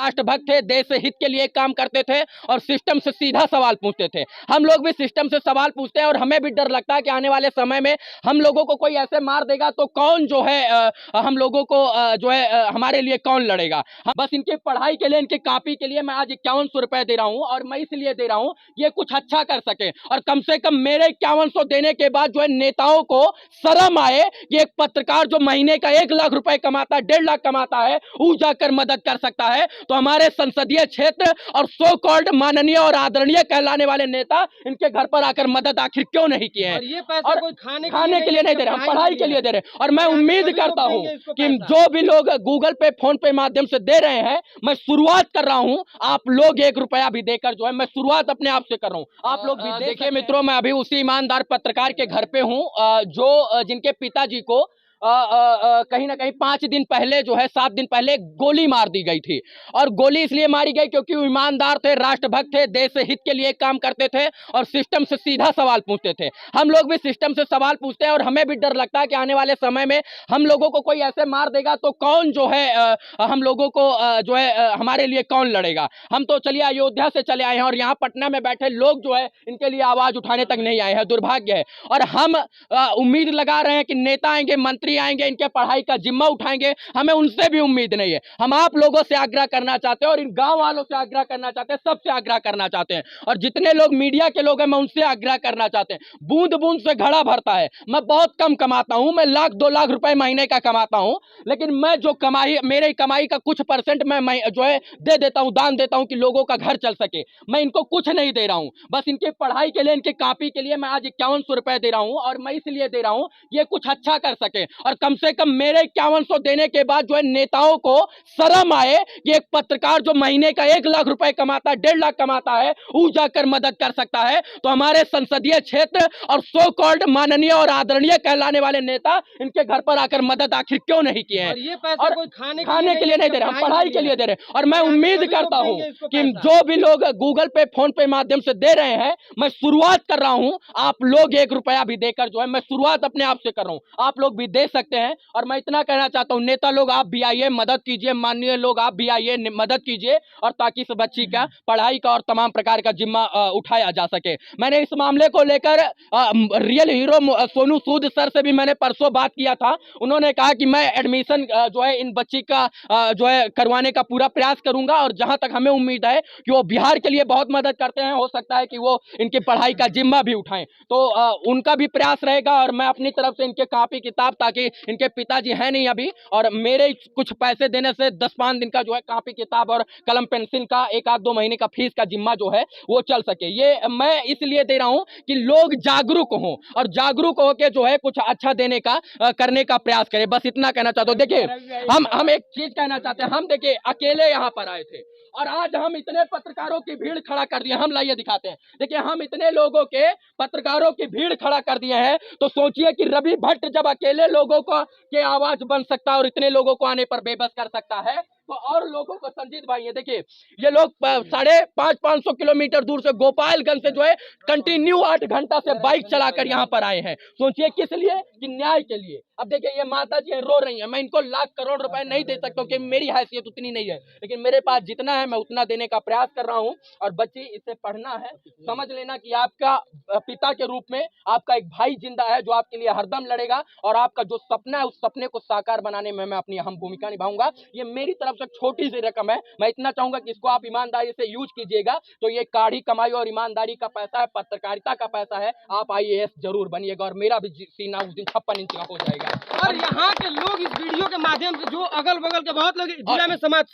राष्ट्रभक्त थे, देश हित के लिए काम करते थे और सिस्टम से सीधा सवाल पूछते थे। हम लोग भी सिस्टम से सवाल पूछते हैं और हमें भी डर लगता है कि आने वाले समय में हम लोगों को कोई ऐसे मार देगा तो कौन जो है हम लोगों को जो है हमारे लिए कौन लड़ेगा। बस इनकी पढ़ाई के लिए, इनकी कॉपी के लिए मैं आज 5100 रुपए दे रहा हूं और मैं इसलिए दे रहा हूं ये कुछ अच्छा कर सके और कम से कम मेरे 5100 देने के बाद जो है नेताओं को शर्म आए कि एक पत्रकार जो महीने का 1 लाख रुपए कमाता है, 1.5 लाख कमाता है, वो जाकर मदद कर सकता है। तो हमारे संसदीय क्षेत्र और सो कॉल्ड माननीय और आदरणीय कहलाने वाले नेता इनके घर पर आकर मदद आखिर क्यों नहीं किए हैं? और ये पैसा कोई खाने के लिए नहीं दे रहे, हम पढ़ाई के लिए दे रहे हैं। और मैं उम्मीद करता हूं कि जो भी लोग गूगल पे, फोन पे माध्यम से दे रहे हैं, मैं शुरुआत कर रहा हूं, आप लोग 1 रुपया भी देकर जो है मैं शुरुआत अपने आप से कर रहा हूं। आप लोग भी देखिए मित्रों, मैं अभी उसी ईमानदार पत्रकार के घर पे हूं जो जिनके पिताजी को कहीं ना कहीं 5 दिन पहले जो है 7 दिन पहले गोली मार दी गई थी। और गोली इसलिए मारी गई क्योंकि वो ईमानदार थे, राष्ट्रभक्त थे, देश हित के लिए काम करते थे और सिस्टम से सीधा सवाल पूछते थे। हम लोग भी सिस्टम से सवाल पूछते हैं और हमें भी डर लगता है कि आने वाले समय में हम लोगों को कोई ऐसे मार देगा तो कौन जो है हम लोगों को जो है हमारे लिए कौन लड़ेगा। हम तो चलिए अयोध्या से चले आए हैं और यहाँ पटना में बैठे लोग जो है इनके लिए आवाज उठाने तक नहीं आए हैं, दुर्भाग्य है। और हम उम्मीद लगा रहे हैं कि नेता आएंगे, मंत्री आएंगे, इनके पढ़ाई का जिम्मा उठाएंगे, हमें उनसे भी उम्मीद नहीं है। हम आप लोगों से आग्रह करना चाहते हैं और इन गांव वालों से आग्रह करना चाहते हैं, सबसे आग्रह करना चाहते हैं और जितने लोग मीडिया के लोग हैं मैं उनसे आग्रह करना चाहते हैं। बूंद बूंद से घड़ा भरता है। मैं बहुत कम कमाता हूं, मैं 1-2 लाख रुपए महीने का कमाता हूं, लेकिन मैं जो कमाई, मेरे कमाई का कुछ परसेंट मैं जो है दे देता हूं, दान देता हूं कि लोगों का घर चल सके। मैं इनको कुछ नहीं दे रहा हूं, बस इनकी पढ़ाई के लिए, इनकी कॉपी के लिए मैं आज 5100 रुपए दे रहा हूं और मैं इसलिए दे रहा हूं ये कुछ अच्छा कर सके और कम से कम मेरे 5100 देने के बाद जो है नेताओं को शर्म आए कि एक पत्रकार जो महीने का 1 लाख रुपए कमाता है, 1.5 लाख कमाता है, वो जाकर मदद कर सकता है। तो हमारे संसदीय क्षेत्र और सो कॉल्ड माननीय और आदरणीय कहलाने वाले नेता इनके घर पर आकर मदद आखिर क्यों नहीं किए हैं? और ये पैसा कोई खाने के लिए नहीं दे रहे, हम पढ़ाई के लिए दे रहे हैं। और मैं उम्मीद करता हूं कि जो भी लोग गूगल पे, फोन पे माध्यम से दे रहे हैं, मैं शुरुआत कर रहा हूं, आप लोग 1 रुपया भी देकर जो है मैं शुरुआत अपने आप से कर रहा हूं। आप लोग भी दे सकते हैं और मैं इतना कहना चाहता हूं, नेता लोग आप भी आइए, मदद कीजिए, माननीय लोग आप भी आइए, मदद कीजिए और ताकि इस बच्ची का पढ़ाई का और तमाम प्रकार का जिम्मा उठाया जा सके। मैंने इस मामले को लेकर real hero Sonu Sood sir से भी मैंने परसों बात किया था। उन्होंने कहा कि मैं एडमिशन जो है इन बच्ची का जो है करवाने का पूरा प्रयास करूंगा और जहां तक हमें उम्मीद है कि वो बिहार के लिए बहुत मदद करते हैं, हो सकता है कि वो इनकी पढ़ाई का जिम्मा भी उठाएं, तो उनका भी प्रयास रहेगा और मैं अपनी तरफ से इनके कॉपी किताब, ताकि इनके पिताजी हैं नहीं अभी और मेरे कुछ पैसे देने से 10-5 दिन का जो है कॉपी किताब और कलम पेंसिल का 1-2 महीने का फीस का जिम्मा जो है वो चल सके। ये मैं इसलिए दे रहा हूं कि लोग जागरूक हों और जागरूक होकर जो है कुछ अच्छा देने का करने का प्रयास करें। बस इतना कहना चाहता हूं। देखिए हम एक चीज कहना चाहते हैं, हम देखिए अकेले यहाँ पर आए थे और आज हम इतने पत्रकारों की भीड़ खड़ा कर दिए। हम लाइए दिखाते हैं, देखिए हम इतने लोगों के पत्रकारों की भीड़ खड़ा कर दिए हैं, तो सोचिए कि रवि भट्ट जब अकेले लोगों को के आवाज बन सकता है और इतने लोगों को आने पर बेबस कर सकता है, तो और लोगों को संजीत भाई है। देखिए ये लोग 550 किलोमीटर दूर से गोपालगंज से जो है कंटिन्यू 8 घंटा से बाइक चलाकर यहाँ पर आए हैं। सोचिए किस लिए? कि न्याय के लिए। अब देखिए ये माता जी रो रही हैं, मैं इनको लाख करोड़ रुपए नहीं दे सकता क्योंकि मेरी हैसियत उतनी नहीं है, लेकिन मेरे पास जितना है मैं उतना देने का प्रयास कर रहा हूँ। और बच्ची, इसे पढ़ना है, समझ लेना कि आपका पिता के रूप में आपका एक भाई जिंदा है जो आपके लिए हरदम लड़ेगा और आपका जो सपना है उस सपने को साकार बनाने में मैं अपनी अहम भूमिका निभाऊंगा। ये मेरी तरफ से छोटी सी रकम है, मैं इतना चाहूंगा कि इसको आप ईमानदारी से यूज कीजिएगा। तो ये काढ़ी कमाई और ईमानदारी का पैसा है, पत्रकारिता का पैसा है। आप IAS जरूर बनिएगा और मेरा भी सीना उस दिन 56 इंच का हो जाएगा। और यहाँ के लोग इस वीडियो के माध्यम से जो अगल बगल के बहुत लोग जिला में समाज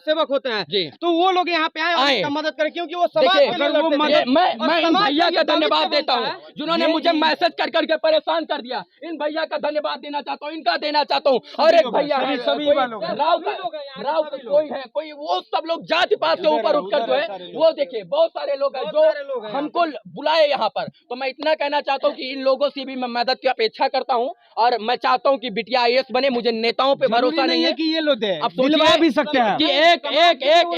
सेवक होते हैं जी, तो वो लोग यहाँ पे आए और मदद करें, क्योंकि वो समाज के लिए लड़ते थे। मैं इन भैया का धन्यवाद देता हूँ जिन्होंने मुझे मैसेज कर करके परेशान कर दिया। इन भैया का धन्यवाद देना चाहता हूँ, इनका देना चाहता हूँ। और एक भैया राव कोई है, कोई वो सब लोग जाति पात से ऊपर उठकर जो है वो देखिए बहुत सारे लोग हैं जो हमको बुलाए यहाँ पर। तो मैं इतना कहना चाहता हूँ कि इन लोगों से भी मैं मदद की अपेक्षा करता हूँ और मैं चाहता हूँ कि बिटिया IAS बने। मुझे नेताओं पे भरोसा नहीं है कि ये लोग अब दिलवा भी सकते हैं कि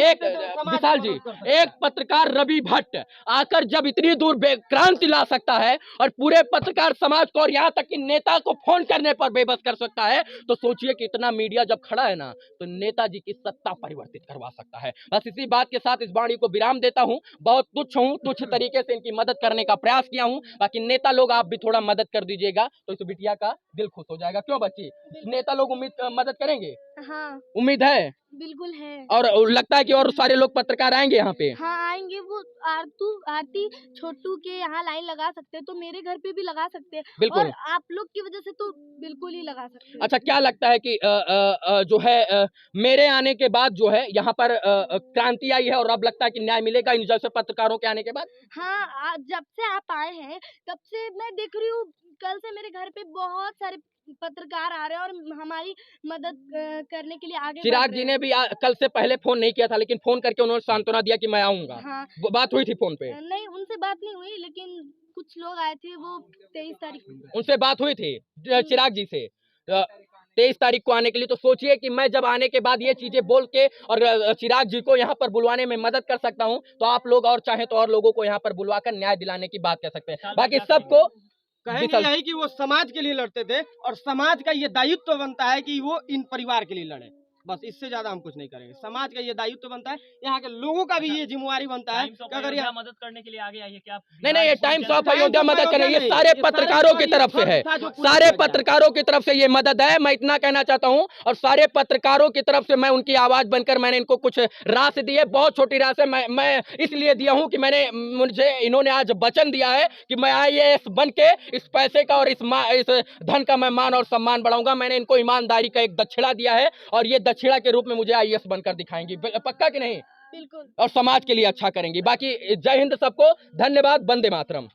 एक विशाल जी, एक पत्रकार रवि भट्ट आकर जब इतनी दूर क्रांति ला सकता है और पूरे पत्रकार समाज को और यहाँ तक कि नेता को फोन करने पर बेबस कर सकता है, तो सोचिए कि इतना मीडिया जब खड़ा है ना, तो नेताजी की सत्ता परिवर्तित करवा सकता है। बस इसी बात के साथ इस वाणी को विराम देता हूं। बहुत तुच्छ हूं, तुच्छ तरीके से इनकी मदद करने का प्रयास किया हूं। बाकी नेता लोग आप भी थोड़ा मदद कर दीजिएगा तो इस बिटिया का दिल खुश हो जाएगा। क्यों बच्ची, नेता लोग मदद करेंगे? हाँ, उम्मीद है, बिल्कुल है। और लगता है कि और सारे लोग पत्रकार आएंगे यहाँ पे। हाँ आएंगे, वो आरती छोटू के यहाँ लाइन लगा सकते हैं, तो मेरे घर पे भी लगा सकते हैं। बिल्कुल। और आप लोग की वजह से तो बिल्कुल ही लगा सकते हैं। अच्छा, क्या लगता है कि जो है मेरे आने के बाद जो है यहाँ पर क्रांति आई है और अब लगता है कि न्याय मिलेगा इन जैसे पत्रकारों के आने के बाद? हाँ, जब से आप आए हैं तब से मैं देख रही हूँ, कल से मेरे घर पे बहुत सारे पत्रकार आ रहे हैं और हमारी मदद करने के लिए आगे बढ़ चिराग रहे जी हैं। ने भी कल से पहले फोन नहीं किया था, लेकिन फोन करके उन्होंने सांत्वना दिया कि मैं आऊंगा। हाँ, बात हुई थी फोन पे? नहीं उनसे बात नहीं हुई, लेकिन कुछ लोग आए थे, वो 23 तारीख को। उनसे बात हुई थी चिराग जी से 23 तारीख को आने के लिए। तो सोचिए कि मैं जब आने के बाद ये चीजें बोल के और चिराग जी को यहाँ पर बुलवाने में मदद कर सकता हूँ, तो आप लोग और चाहे तो और लोगों को यहाँ पर बुलवाकर न्याय दिलाने की बात कर सकते हैं। बाकी सबको कहेंगे यही कि वो समाज के लिए लड़ते थे और समाज का ये दायित्व बनता है कि वो इन परिवार के लिए लड़े। बस इससे ज्यादा हम कुछ नहीं करेंगे। समाज का ये दायित्व बनता है, यहाँ के लोगों का भी ये जिम्मेवारी बनता है कि अगर यह मदद करने के लिए आगे आइए। क्या नहीं, ये टाइम्स ऑफ अयोध्या मदद करें, ये सारे पत्रकारों की तरफ से है, सारे पत्रकारों की तरफ से ये मदद है। मैं इतना कहना चाहता हूँ, और सारे पत्रकारों की तरफ से मैं उनकी आवाज बनकर मैंने इनको कुछ राशि दी है। बहुत छोटी राशि मैं इसलिए दिया हूँ कि मुझे इन्होंने आज वचन दिया है कि मैं IAS बन के इस पैसे का और इस धन का मैं मान और सम्मान बढ़ाऊंगा। मैंने इनको ईमानदारी का एक दक्षिणा दिया है और ये दक्षिणा के रूप में मुझे IAS बनकर दिखाएंगी। पक्का कि नहीं? बिल्कुल। और समाज के लिए अच्छा करेंगी। बाकी जय हिंद सबको, धन्यवाद, वंदे मातरम।